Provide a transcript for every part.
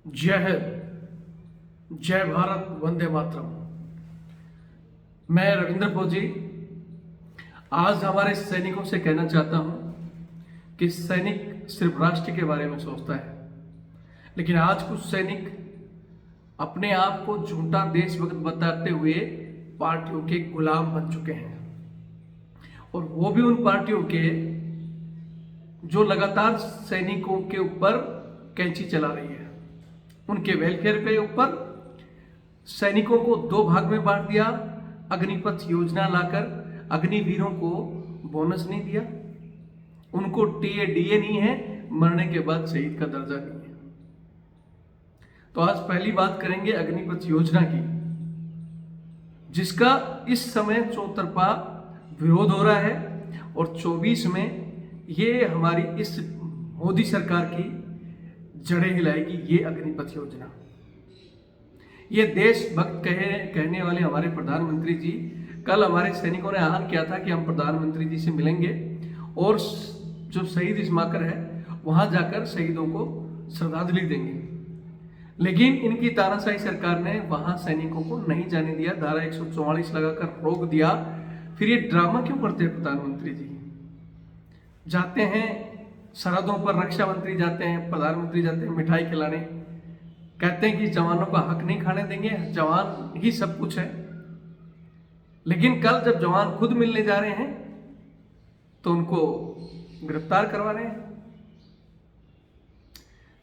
जय हिंद, जय भारत, वंदे मातरम। मैं रविंद्र फौजी आज हमारे सैनिकों से कहना चाहता हूं कि सैनिक सिर्फ राष्ट्र के बारे में सोचता है, लेकिन आज कुछ सैनिक अपने आप को झूठा देशभक्त बताते हुए पार्टियों के गुलाम बन चुके हैं, और वो भी उन पार्टियों के जो लगातार सैनिकों के ऊपर कैंची चला रही है। उनके वेलफेयर पे ऊपर सैनिकों को दो भाग में बांट दिया, अग्निपथ योजना लाकर अग्निवीरों को बोनस नहीं दिया, उनको टीए डीए नहीं है, मरने के बाद शहीद का दर्जा नहीं है। तो आज पहली बात करेंगे अग्निपथ योजना की, जिसका इस समय चौतरफा विरोध हो रहा है, और 24 में ये हमारी इस मोदी सरकार की जड़ें हिलाएगी। ये अग्निपथ योजना, ये देशभक्त कहने वाले हमारे प्रधानमंत्री जी कल हमारे सैनिकों ने ऐलान किया था कि हम प्रधानमंत्री जी से मिलेंगे और जो शहीद स्मारक है वहां जाकर शहीदों को श्रद्धांजलि देंगे, लेकिन इनकी तानाशाही सरकार ने वहां सैनिकों को नहीं जाने दिया, धारा 144 लगाकर रोक दिया। फिर ये ड्रामा क्यों करते हैं प्रधानमंत्री जी? जाते हैं सरहदों पर, रक्षा मंत्री जाते हैं, प्रधानमंत्री जाते हैं मिठाई खिलाने, कहते हैं कि जवानों का हक नहीं खाने देंगे, जवान ही सब कुछ है। लेकिन कल जब जवान खुद मिलने जा रहे हैं तो उनको गिरफ्तार करवा रहे हैं।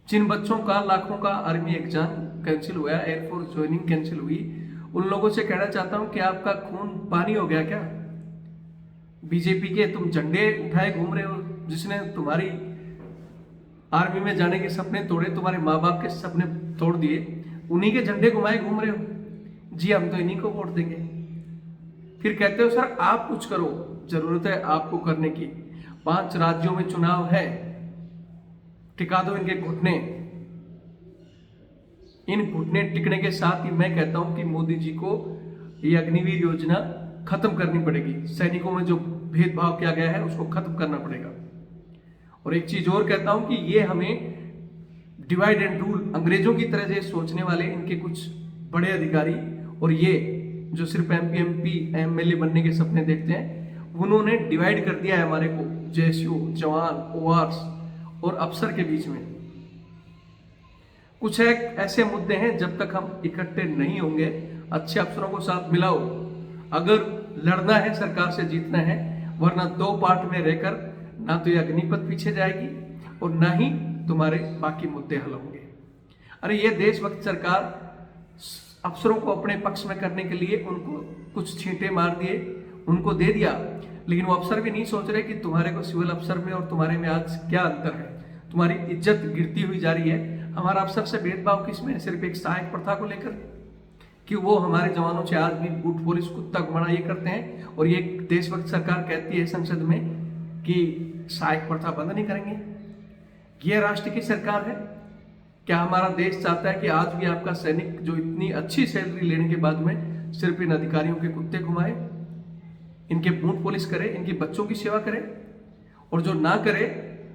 जिन बच्चों का लाखों का आर्मी एग्जाम कैंसिल हुआ, एयरफोर्स ज्वाइनिंग कैंसिल हुई, उन लोगों से कहना चाहता हूं कि आपका खून पानी हो गया क्या? बीजेपी के तुम झंडे उठाए घूम रहे हो, जिसने तुम्हारी आर्मी में जाने के सपने तोड़े, तुम्हारे माँ बाप के सपने तोड़ दिए, उन्हीं के झंडे घुमाए घूम रहे हो। जी हम तो इन्हीं को वोट देंगे। फिर कहते हो सर आप कुछ करो, जरूरत है आपको करने की, 5 राज्यों में चुनाव है, टिका दो इनके घुटने। इन घुटने टिकने के साथ ही मैं कहता हूं कि मोदी जी को ये अग्निवीर योजना खत्म करनी पड़ेगी। सैनिकों में जो भेदभाव किया गया है उसको खत्म करना पड़ेगा। और एक चीज और कहता हूं कि ये हमें डिवाइड एंड रूल, अंग्रेजों की तरह से सोचने वाले इनके कुछ बड़े अधिकारी और ये जो सिर्फ एमपी एमएलए बनने के सपने देखते हैं, उन्होंने डिवाइड कर दिया है हमारे को जेएसयू, जवान, ओआरस और अफसर के बीच में। कुछ ऐसे मुद्दे हैं जब तक हम इकट्ठे नहीं होंगे, अच्छे अफसरों को साथ मिलाओ, अगर लड़ना है सरकार से जीतना है, वरना 2 पार्ट में रहकर ना तो ये अग्निपथ पीछे जाएगी और ना ही तुम्हारे बाकी मुद्दे हल होंगे। अरे ये देशभक्त सरकार अफसरों को अपने पक्ष में करने के लिए उनको कुछ छींटे मार दिए, उनको दे दिया, लेकिन वो अफसर भी नहीं सोच रहे कि तुम्हारे को सिविल अफसर में और तुम्हारे में आज क्या अंतर है। तुम्हारी इज्जत गिरती हुई जा रही है। हमारा अफसर से भेदभाव किसमें? सिर्फ एक सहायक प्रथा को लेकर कि वो हमारे जवानों से आज भी बूट पुलिस कुत्ता घुमाना ये करते हैं, और ये देशभक्त सरकार कहती है संसद में कि सहायक प्रथा बंद नहीं करेंगे। ये राष्ट्र की सरकार है क्या? हमारा देश चाहता है कि आज भी आपका सैनिक जो इतनी अच्छी सैलरी लेने के बाद में सिर्फ इन अधिकारियों के कुत्ते घुमाए, इनके बूट पुलिस करे, इनकी बच्चों की सेवा करे? और जो ना करे,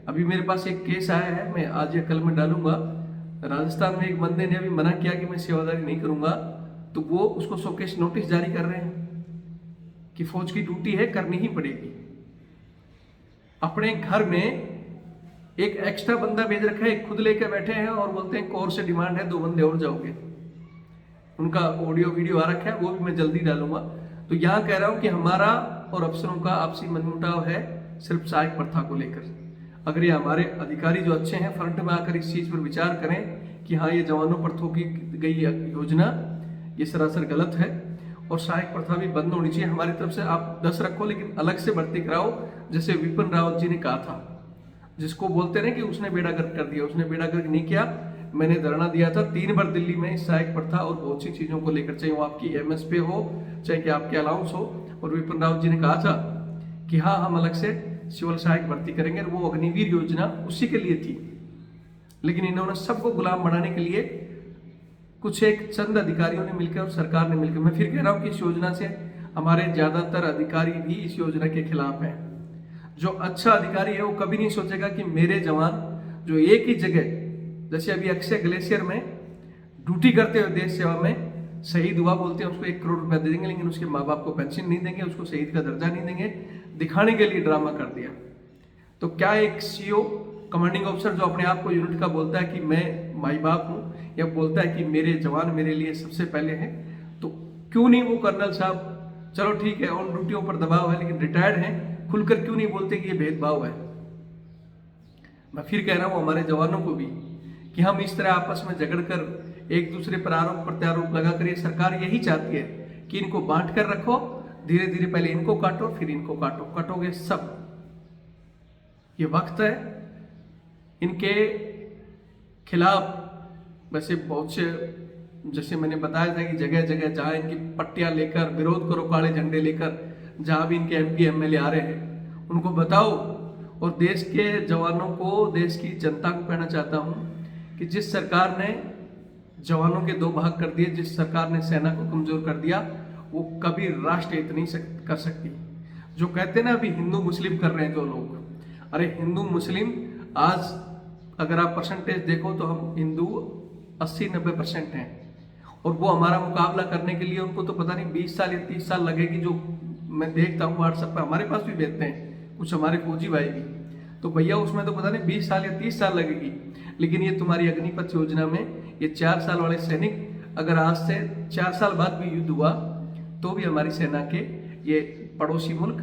अभी मेरे पास एक केस आया है, मैं आज या कल में डालूंगा। राजस्थान में एक बंदे ने अभी मना किया कि मैं सेवादारी नहीं करूंगा, तो वो उसको शोकेस नोटिस जारी कर रहे हैं कि फौज की ड्यूटी है, करनी ही पड़ेगी। अपने घर में एक एक्स्ट्रा बंदा भेज रखा है, खुद लेकर बैठे हैं और बोलते हैं कोर से डिमांड है 2 बंदे और जाओगे। उनका ऑडियो वीडियो आ रखा है, वो भी मैं जल्दी डालूंगा। तो यहां कह रहा हूं कि हमारा और अफसरों का आपसी मनमुटाव है सिर्फ सहायक प्रथा को लेकर। अगर ये हमारे अधिकारी जो अच्छे हैं फ्रंट में आकर इस चीज पर विचार करें कि हाँ ये जवानों पर थोपी गई योजना ये सरासर गलत है, और सहायक प्रथा भी बंद होनी चाहिए। हमारी तरफ से आप 10 रखो, लेकिन अलग से भर्ती कराओ, जैसे विपिन रावत जी ने कहा था, जिसको बोलते रहे कि उसने बेड़ा गर्क कर दिया। उसने बेड़ा गर्क नहीं किया, मैंने धरना दिया था 3 बार दिल्ली में इस सहायक प्रथा और बहुत सी चीजों को लेकर, चाहे वो आपकी एमएसपी हो, चाहे कि आपके अलाउंस हो। और विपिन रावत जी ने कहा था कि हाँ हम अलग से सिविल सहायक भर्ती करेंगे, और वो अग्निवीर योजना उसी के लिए थी। लेकिन इन्होंने सबको गुलाम बनाने के लिए कुछ एक चंद अधिकारियों ने मिलकर और सरकार ने मिलकर, मैं फिर कह रहा हूं कि इस योजना से हमारे ज्यादातर अधिकारी भी इस योजना के खिलाफ हैं। जो अच्छा अधिकारी है वो कभी नहीं सोचेगा कि मेरे जवान जो एक ही जगह, जैसे अभी अक्षय ग्लेशियर में ड्यूटी करते हुए देश सेवा में शहीद हुआ, बोलते हैं उसको 1 करोड़ रुपया दे देंगे, लेकिन उसके माँ बाप को पेंशन नहीं देंगे, उसको शहीद का दर्जा नहीं देंगे, दिखाने के लिए ड्रामा कर दिया। तो क्या एक सीओ कमांडिंग ऑफिसर जो अपने आप को यूनिट का बोलता है कि मैं माई बाप हूँ, या बोलता है कि मेरे जवान मेरे लिए सबसे पहले हैं, तो क्यों नहीं वो कर्नल साहब, चलो ठीक है ऑन ड्यूटियों पर दबाव है लेकिन रिटायर्ड हैं, खुलकर क्यों नहीं बोलते कि ये भेदभाव है। मैं फिर कह रहा हूँ हमारे जवानों को भी कि हम इस तरह आपस में झगड़ कर एक दूसरे पर आरोप प्रत्यारोप लगा कर, ये सरकार यही चाहती है कि इनको बांट कर रखो, धीरे धीरे पहले इनको काटो फिर इनको काटो, कटोगे सब। ये वक्त है इनके खिलाफ। वैसे बहुत से, जैसे मैंने बताया था कि जगह जगह जहां इनकी पट्टियां लेकर विरोध करो, काले झंडे लेकर, जहां भी इनके MP MLA आ रहे हैं उनको बताओ, और देश के जवानों को, देश की जनता को कहना चाहता हूं कि जिस सरकार ने जवानों के 2 भाग कर दिए, जिस सरकार ने सेना को कमजोर कर दिया, वो कभी राष्ट्र हित नहीं कर सकती। जो कहते हैं ना अभी हिंदू मुस्लिम कर रहे हैं जो लोग, अरे हिंदू मुस्लिम आज अगर आप परसेंटेज देखो तो हम हिंदू 80-90% हैं, और वो हमारा मुकाबला करने के लिए उनको तो पता नहीं 20 साल या 30 साल लगेगी। जो मैं देखता हूँ व्हाट्सएप पर, हमारे पास भी भेजते हैं कुछ हमारे फौजी भाई भी, तो भैया उसमें तो पता नहीं 20 साल या 30 साल लगेगी। लेकिन ये तुम्हारी अग्निपथ योजना में ये 4 साल वाले सैनिक, अगर आज से 4 साल बाद भी युद्ध हुआ तो भी हमारी सेना के ये पड़ोसी मुल्क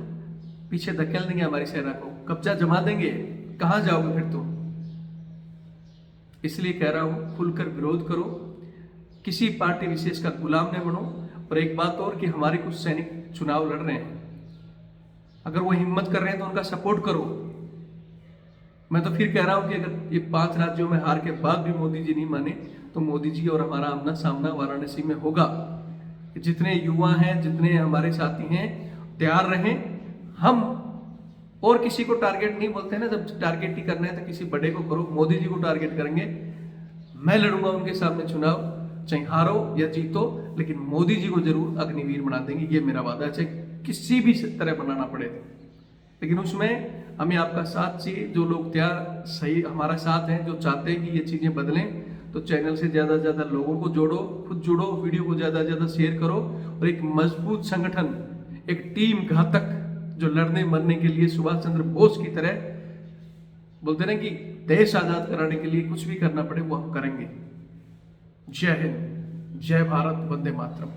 पीछे धकेल देंगे, हमारी सेना को कब्जा जमा देंगे। कहाँ जाओगे फिर तुम? इसलिए कह रहा हूं खुलकर विरोध करो, किसी पार्टी विशेष का गुलाम न बनो। और एक बात और कि हमारे कुछ सैनिक चुनाव लड़ रहे हैं, अगर वो हिम्मत कर रहे हैं तो उनका सपोर्ट करो। मैं तो फिर कह रहा हूं कि अगर ये 5 राज्यों में हार के बाद भी मोदी जी नहीं माने तो मोदी जी और हमारा आमना सामना वाराणसी में होगा। जितने युवा हैं, जितने हमारे साथी हैं, तैयार रहें। हम और किसी को टारगेट नहीं बोलते हैं ना, जब टारगेट ही करना है तो किसी बड़े को करो। मोदी जी को टारगेट करेंगे, मैं लड़ूंगा उनके सामने चुनाव, चाहे हारो या जीतो, लेकिन मोदी जी को जरूर अग्निवीर बना देंगे, ये मेरा वादा है, चाहे किसी भी तरह बनाना पड़े। लेकिन उसमें हमें आपका साथ चाहिए। जो लोग तैयार सही हमारा साथ हैं, जो चाहते हैं कि ये चीज़ें बदलें, तो चैनल से ज़्यादा से ज़्यादा लोगों को जोड़ो, खुद जुड़ो, वीडियो को ज़्यादा से ज़्यादा शेयर करो, और एक मजबूत संगठन, एक टीम घातक जो लड़ने मरने के लिए सुभाष चंद्र बोस की तरह बोलते ना कि देश आजाद कराने के लिए कुछ भी करना पड़े वो हम करेंगे। जय हिंद, जय भारत, वंदे मातरम।